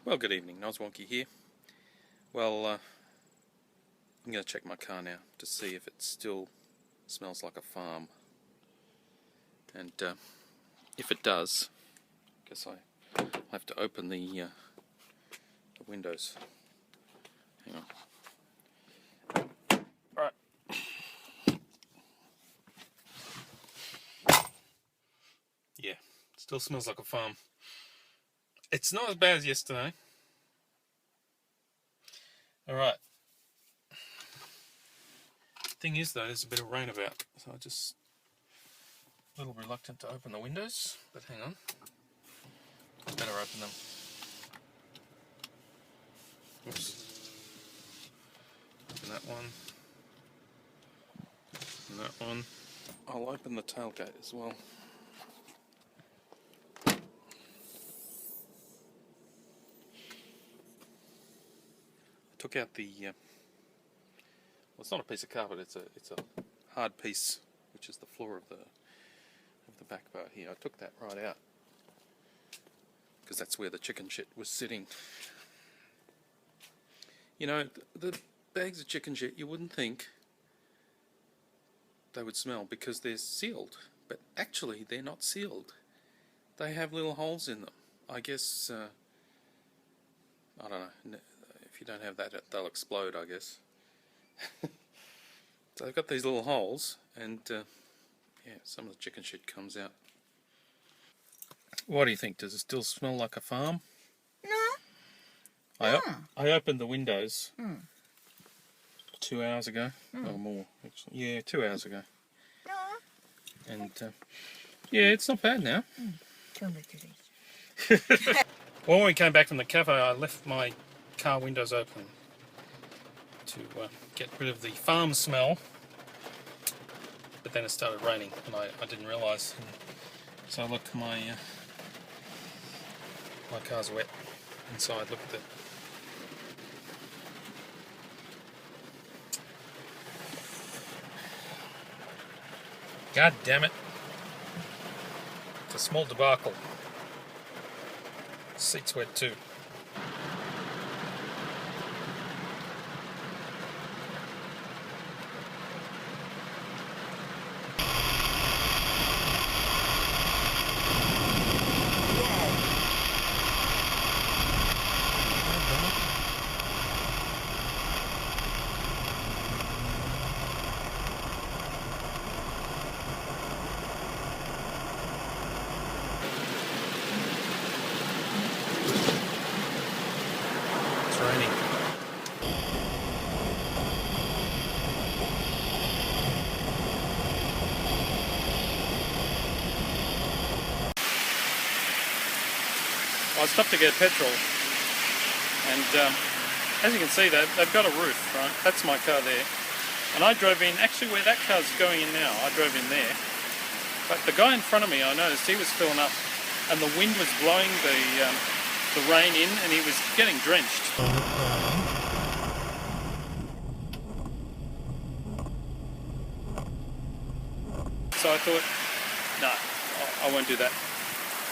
Well, good evening, VlogWonky here. Well, I'm going to check my car now to see if it still smells like a farm. And if it does, I guess I have to open the windows. Hang on. Right. Yeah, still smells like a farm. It's not as bad as yesterday. Alright. Thing is though, there's a bit of rain about, so I'm just a little reluctant to open the windows, but hang on. I better open them. Oops. Open that one. And that one. I'll open the tailgate as well. I took out the well, it's not a piece of carpet, it's a hard piece, which is the floor of the back part here. I took that right out because that's where the chicken shit was sitting. You know, the bags of chicken shit, you wouldn't think they would smell because they're sealed, but actually they're not sealed. They have little holes in them. I guess I don't know, if you don't have that, they'll explode, I guess. So I've got these little holes, and yeah, some of the chicken shit comes out. What do you think? Does it still smell like a farm? No. I opened the windows 2 hours ago, or more, actually. Yeah, 2 hours ago. No. And yeah, it's not bad now. Well, when we came back from the cafe, I left my car windows open to get rid of the farm smell. But then it started raining, and I didn't realise. So look, my car's wet inside. Look at that. God damn it! It's a small debacle. Seat's wet too. It's raining. I stopped to get petrol, and as you can see, they've got a roof, right? That's my car there. And I drove in, actually where that car's going in now, I drove in there. But the guy in front of me, I noticed he was filling up, and the wind was blowing the rain in, and he was getting drenched. So I thought, no, I won't do that.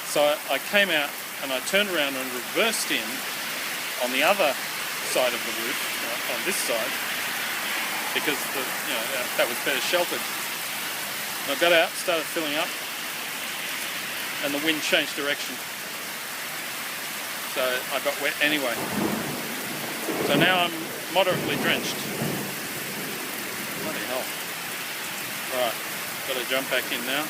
So I came out and I turned around and reversed in on the other side of the roof, on this side, because that was better sheltered. And I got out, started filling up, and the wind changed direction. So I got wet anyway. So now I'm moderately drenched. Bloody hell. Right, got to jump back in now.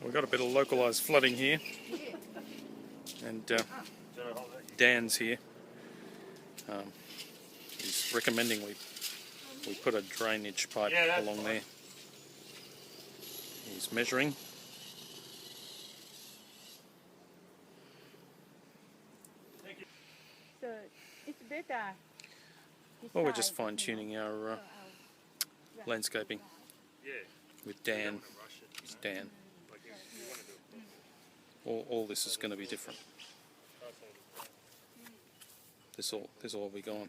We've got a bit of localised flooding here, and Dan's here. He's recommending we put a drainage pipe along there. He's measuring. it's better. Well, we're just fine-tuning our landscaping with Dan. It's Dan. All this is going to be different. This all be gone.